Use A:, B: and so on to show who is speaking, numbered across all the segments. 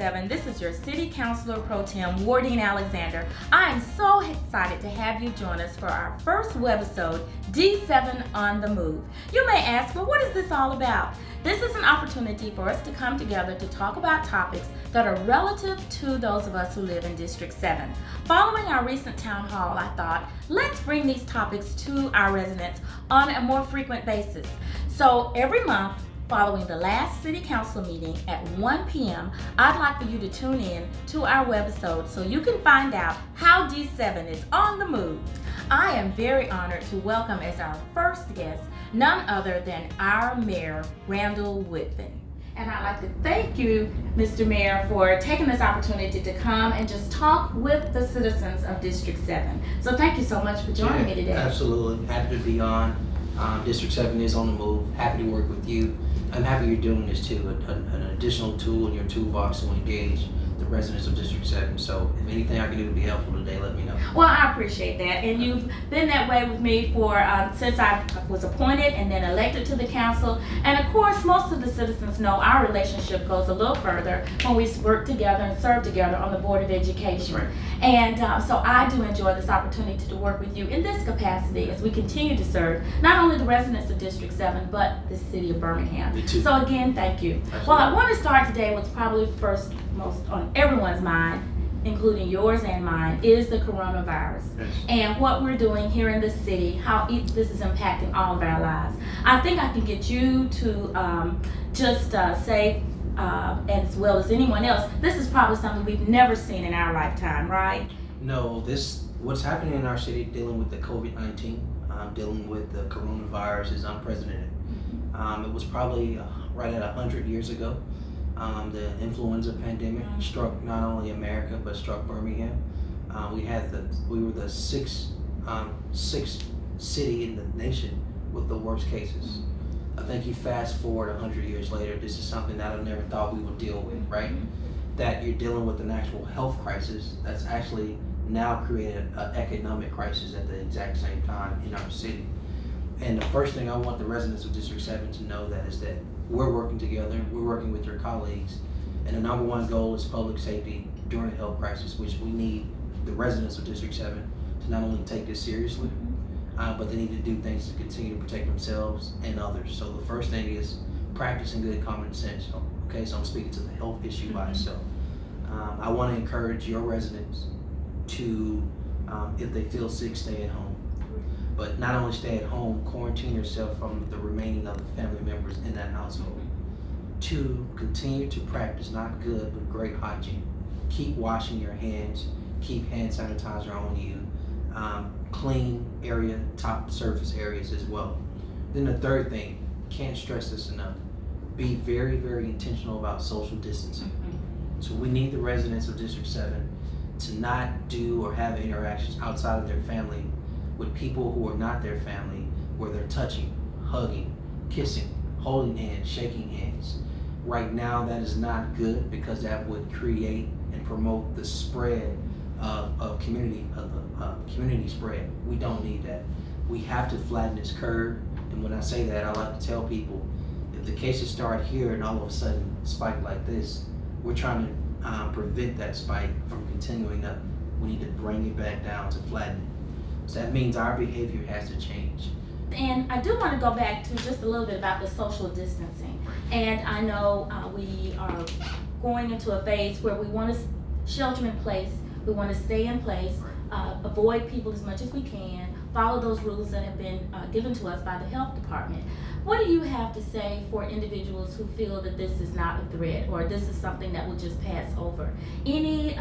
A: 7. This is your City Councilor Pro Tem, Wardine Alexander. I am so excited to have you join us for our first webisode, D7 on the Move. You may ask, well, what is this all about? This is an opportunity for us to come together to talk about topics that are relative to those of us who live in District 7. Following our recent town hall, I thought, let's bring these topics to our residents on a more frequent basis. So every month, following the last City Council meeting at 1 p.m., I'd like for you to tune in to our webisode so you can find out how D7 is on the move. I am very honored to welcome as our first guest none other than our Mayor Randall Woodfin. And I'd like to thank you, Mr. Mayor, for taking this opportunity to come and just talk with the citizens of District 7. So thank you so much for joining me today.
B: Absolutely. Happy to be on. District 7 is on the move. Happy to work with you. I'm happy you're doing this too, an additional tool in your toolbox to engage the residents of District 7. So if anything I can do to be helpful today, let me know.
A: Well, I appreciate that. And you've been that way with me for since I was appointed and then elected to the council. And of course, most of the citizens know our relationship goes a little further when we work together and serve together on the Board of Education.
B: Right.
A: And so I do enjoy this opportunity to work with you in this capacity as we continue to serve not only the residents of District 7, but the city of Birmingham.
B: Me too.
A: So again, thank you.
B: Absolutely.
A: Well, I want to start today with probably first most on everyone's mind, including yours and mine, is the coronavirus.
B: Yes. And
A: what we're doing here in the city, how this is impacting all of our lives. I think I can get you to just say, as well as anyone else, this is probably something we've never seen in our lifetime, right?
B: No, what's happening in our city dealing with the COVID-19, dealing with the coronavirus is unprecedented. It was probably right at 100 years ago. The influenza pandemic struck not only America but struck Birmingham. We were the sixth city in the nation with the worst cases. I think you fast forward 100 years later, this is something that I never thought we would deal with, right? That you're dealing with an actual health crisis that's actually now created an economic crisis at the exact same time in our city. And the first thing I want the residents of District 7 to know that is that we're working together, we're working with your colleagues, and the number one goal is public safety during a health crisis, which we need the residents of District 7 to not only take this seriously, but they need to do things to continue to protect themselves and others. So the first thing is practicing good common sense. Okay, so I'm speaking to the health issue by itself. I want to encourage your residents to, if they feel sick, stay at home. But not only stay at home, quarantine yourself from the remaining other family members in that household. 2, continue to practice not good but great hygiene. Keep washing your hands, keep hand sanitizer on you, clean top surface areas as well. Then the third thing, can't stress this enough, be very, very intentional about social distancing. So we need the residents of District 7 to not do or have interactions outside of their family with people who are not their family, where they're touching, hugging, kissing, holding hands, shaking hands. Right now, that is not good because that would create and promote the spread of community spread. We don't need that. We have to flatten this curve. And when I say that, I like to tell people, if the cases start here and all of a sudden spike like this, we're trying to prevent that spike from continuing up. We need to bring it back down to flatten it. So that means our behavior has to change.
A: And I do want to go back to just a little bit about the social distancing. And I know we are going into a phase where we want to shelter in place, we want to stay in place, avoid people as much as we can, follow those rules that have been given to us by the health department. What do you have to say for individuals who feel that this is not a threat or this is something that will just pass over? Any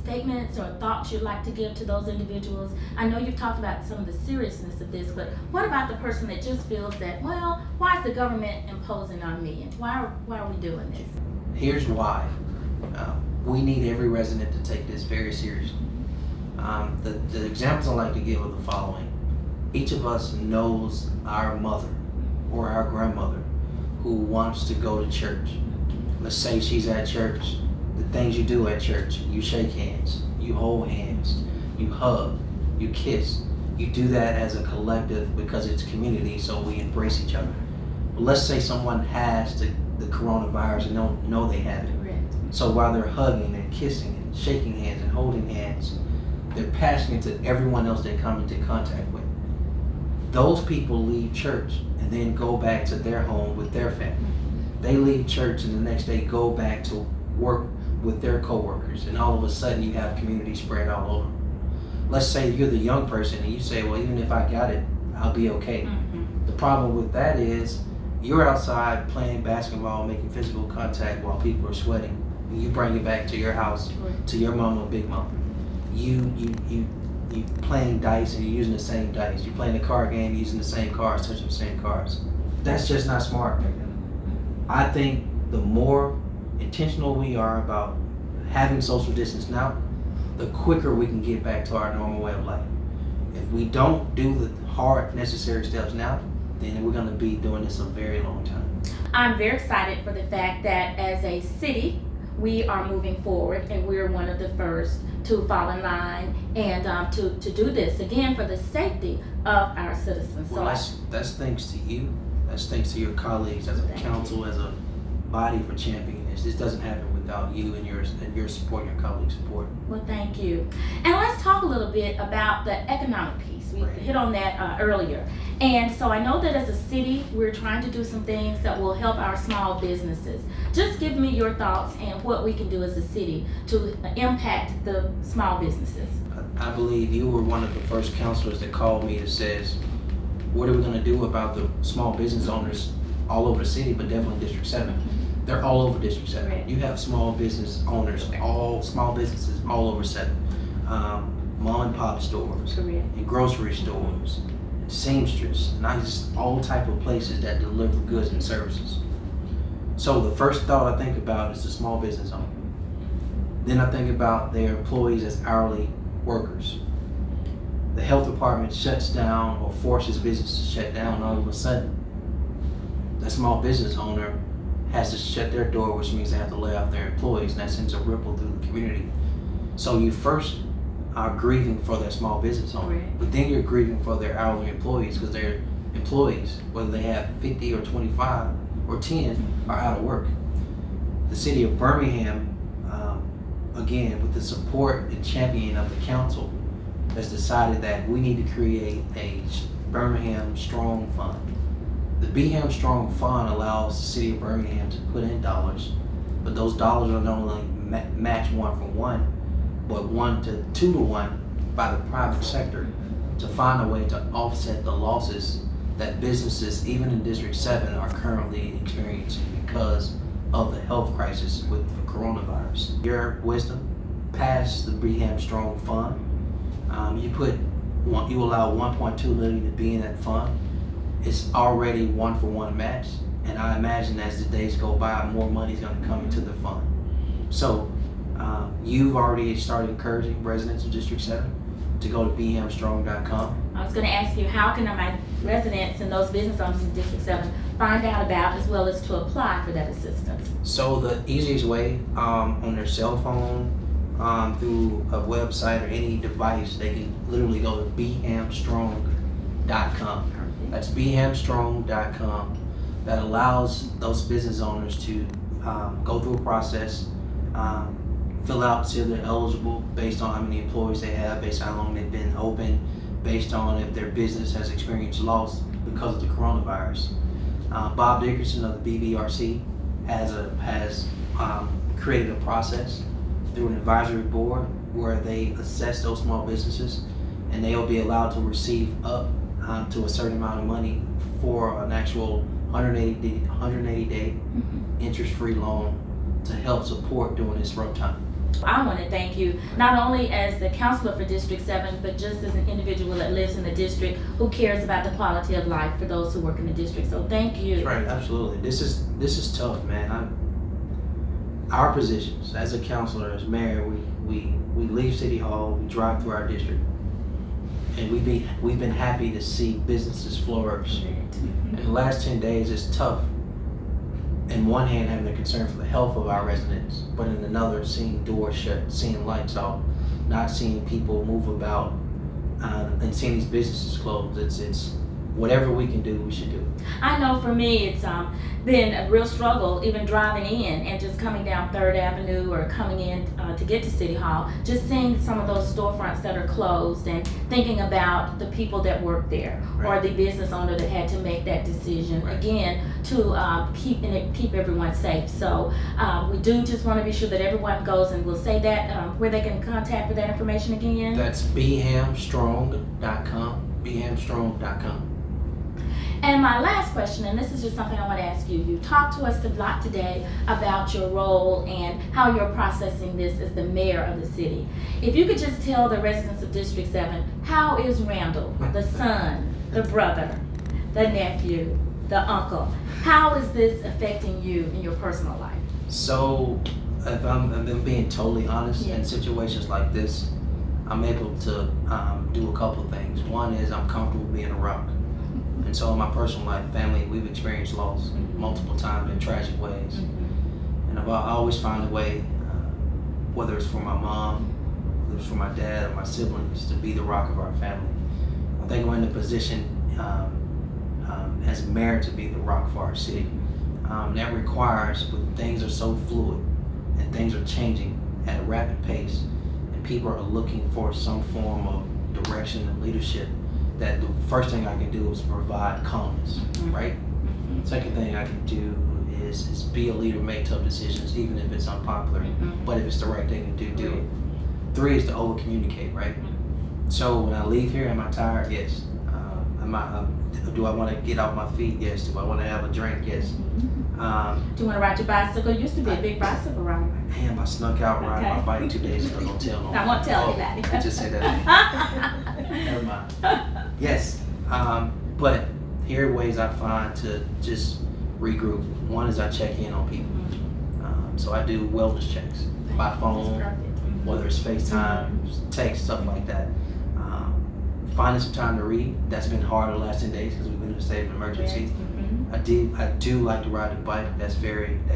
A: statements or thoughts you'd like to give to those individuals? I know you've talked about some of the seriousness of this, but what about the person that just feels that, well, why is the government imposing on me? And why are we doing this?
B: Here's why. We need every resident to take this very seriously. The examples I like to give are the following. Each of us knows our mother or our grandmother who wants to go to church. Let's say she's at church. The things you do at church, you shake hands, you hold hands, you hug, you kiss. You do that as a collective because it's community, so we embrace each other. But let's say someone has the coronavirus and don't know they have it. So while they're hugging and kissing and shaking hands and holding hands, they're passing it to everyone else they come into contact with. Those people leave church and then go back to their home with their family. They leave church and the next day go back to work with their coworkers, and all of a sudden you have community spread all over. Let's say you're the young person and you say, well, even if I got it, I'll be okay. The problem with that is you're outside playing basketball, making physical contact while people are sweating. And you bring it back to your house, to your mama, big mama. You playing dice and you're using the same dice. You're playing a card game using the same cards, touching the same cards. That's just not smart. I think the more intentional we are about having social distance now, the quicker we can get back to our normal way of life. If we don't do the hard, necessary steps now, then we're going to be doing this a very long time.
A: I'm very excited for the fact that as a city, we are moving forward and we're one of the first to fall in line and to do this, again, for the safety of our citizens.
B: Well, that's thanks to you. That's thanks to your colleagues as a council, as a body for championing this. This doesn't happen without you and your support, your colleagues' support.
A: Well, thank you. And let's talk a little bit about the economic piece. We hit on that earlier. And so I know that as a city, we're trying to do some things that will help our small businesses. Just give me your thoughts and what we can do as a city to impact the small businesses.
B: I believe you were one of the first counselors that called me that says, what are we going to do about the small business owners all over the city, but definitely District 7? They're all over District 7.
A: Right.
B: You have small business owners, all small businesses all over 7. Mom and pop stores, and grocery stores, and seamstress, and just all type of places that deliver goods and services. So the first thought I think about is the small business owner. Then I think about their employees as hourly workers. The health department shuts down or forces business to shut down, all of a sudden the small business owner has to shut their door, which means they have to lay off their employees, and that sends a ripple through the community. So you first are grieving for their small business owner, but then you're grieving for their hourly employees, because their employees, whether they have 50 or 25 or 10, are out of work. The city of Birmingham, again, with the support and championing of the council, has decided that we need to create a Birmingham Strong Fund. The Birmingham Strong Fund allows the city of Birmingham to put in dollars, but those dollars are not only matched 1 for 1, but 1 to 2 to 1 by the private sector to find a way to offset the losses that businesses, even in District 7, are currently experiencing because of the health crisis with the coronavirus. Your wisdom passed the Birmingham Strong Fund. You allow 1.2 million to be in that fund. It's already 1 for 1 match, and I imagine as the days go by, more money is going to come into the fund. So you've already started encouraging residents of District 7 to go to bhamstrong.com.
A: I was going to ask you, how can my residents and those business owners in District 7 find out about, as well as to apply for that assistance?
B: So the easiest way, on their cell phone, through a website or any device, they can literally go to bhamstrong.com. That's bhamstrong.com. That allows those business owners to go through a process, fill out, see if they're eligible based on how many employees they have, based on how long they've been open, based on if their business has experienced loss because of the coronavirus. Bob Dickerson of the BBRC has created a process through an advisory board where they assess those small businesses, and they'll be allowed to receive up to a certain amount of money for an actual 180-day interest-free loan to help support during this rough time.
A: I want to thank you, not only as the counselor for District 7, but just as an individual that lives in the district who cares about the quality of life for those who work in the district. So thank you.
B: That's right, absolutely. This is tough, man. Our positions as a counselor, as mayor, we leave City Hall, we drive through our district, and we've been happy to see businesses flourish. In the last 10 days, it's tough. In one hand, having a concern for the health of our residents, but in another, seeing doors shut, seeing lights off, not seeing people move about, and seeing these businesses close. whatever we can do, we should do.
A: I know for me, it's been a real struggle even driving in and just coming down 3rd Avenue or coming in to get to City Hall, just seeing some of those storefronts that are closed and thinking about the people that work there,
B: Right.
A: or the business owner that had to make that decision,
B: Right.
A: again, to keep everyone safe. So we do just want to be sure that everyone goes, and we'll say that where they can contact for that information again.
B: That's bhamstrong.com, bhamstrong.com.
A: And my last question, and this is just something I want to ask you. You talked to us a lot today about your role and how you're processing this as the mayor of the city. If you could just tell the residents of District 7, how is Randall, the son, the brother, the nephew, the uncle, how is this affecting you in your personal life?
B: So, if I'm being totally honest, in
A: Yes.
B: situations like this, I'm able to do a couple of things. One is I'm comfortable being a rock. And so in my personal life, family, we've experienced loss multiple times in tragic ways. And I always find a way, whether it's for my mom, whether it's for my dad or my siblings, to be the rock of our family. I think we're in a position as mayor to be the rock for our city. That requires, when things are so fluid and things are changing at a rapid pace, and people are looking for some form of direction and leadership, that the first thing I can do is provide calmness, right? Second thing I can do is be a leader, make tough decisions, even if it's unpopular, but if it's the right thing to do it. 3 is to over communicate, right? So when I leave here, am I tired? Yes. Do I want to get off my feet? Yes. Do I want to have a drink? Yes.
A: Do you want to ride your bicycle? You used to be a big bicycle rider.
B: Damn, I snuck out riding my bike 2 days ago. Don't tell no one.
A: I won't tell anybody.
B: I just said that. Never mind. Yes, but here are ways I find to just regroup. One is I check in on people. So I do wellness checks by phone, whether it's FaceTime, text, stuff like that. Finding some time to read. That's been hard the last 10 days because we've been in a state of emergency. I do like to ride the bike. That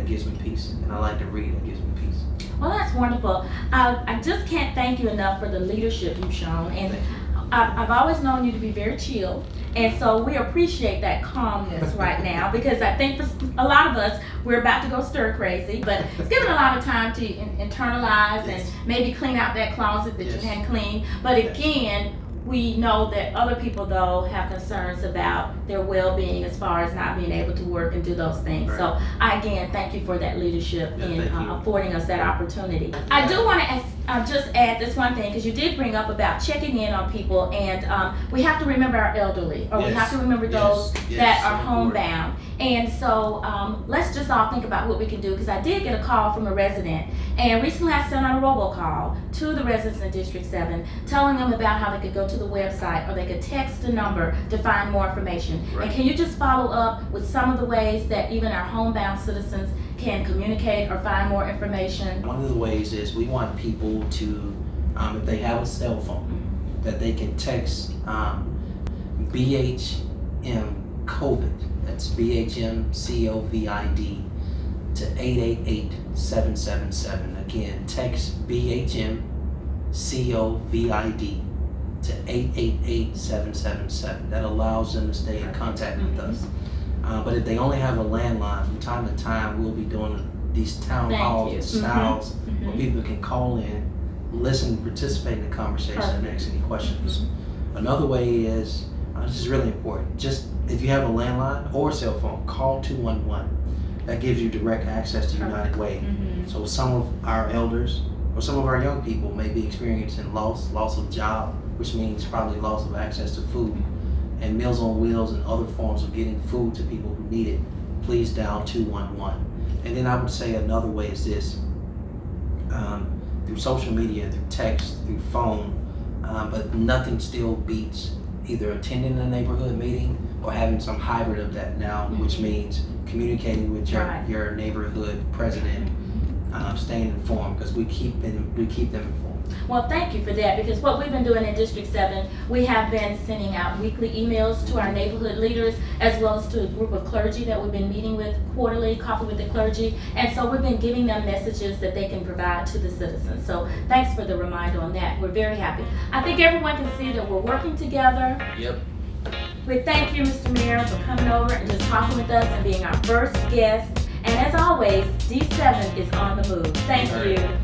B: gives me peace. And I like to read. That gives me peace.
A: Well, that's wonderful. I just can't thank you enough for the leadership you've shown. And I've always known you to be very chill, and so we appreciate that calmness right now, because I think for a lot of us, we're about to go stir crazy, but it's given a lot of time to internalize and maybe clean out that closet that you hadn't cleaned. But again, we know that other people, though, have concerns about their well-being as far as not being able to work and do those things.
B: Right.
A: So I again thank you for that leadership in affording us that opportunity. I do want to just add this one thing, because you did bring up about checking in on people, and we have to remember our elderly, or we have to remember those that are homebound. And so let's just all think about what we can do, because I did get a call from a resident, and recently I sent out a robocall to the residents in District 7, telling them about how they could go to the website or they could text the number to find more information.
B: Right.
A: And can you just follow up with some of the ways that even our homebound citizens can communicate or find more information?
B: One of the ways is we want people to, if they have a cell phone, that they can text BHM COVID, that's BHM COVID, to 888-777. Again, text BHM COVID to 888-777. That allows them to stay in contact with us. But if they only have a landline, from time to time we'll be doing these town halls and styles where people can call in, listen, participate in the conversation, and ask any questions. Another way is, this is really important, just if you have a landline or a cell phone, call 211. That gives you direct access to United Way. So some of our elders or some of our young people may be experiencing loss of job, which means probably loss of access to food, and Meals on Wheels and other forms of getting food to people who need it. Please dial 211. And then I would say another way is this, through social media, through text, through phone, but nothing still beats either attending a neighborhood meeting or having some hybrid of that now, which means communicating with your neighborhood president, staying informed, because we keep them informed.
A: Well, thank you for that, because what we've been doing in District 7, we have been sending out weekly emails to our neighborhood leaders, as well as to a group of clergy that we've been meeting with quarterly, Coffee with the Clergy, and so we've been giving them messages that they can provide to the citizens. So thanks for the reminder on that. We're very happy. I think everyone can see that we're working together.
B: Yep.
A: We thank you, Mr. Mayor, for coming over and just talking with us and being our first guest. And as always, D7 is on the move. Thank you.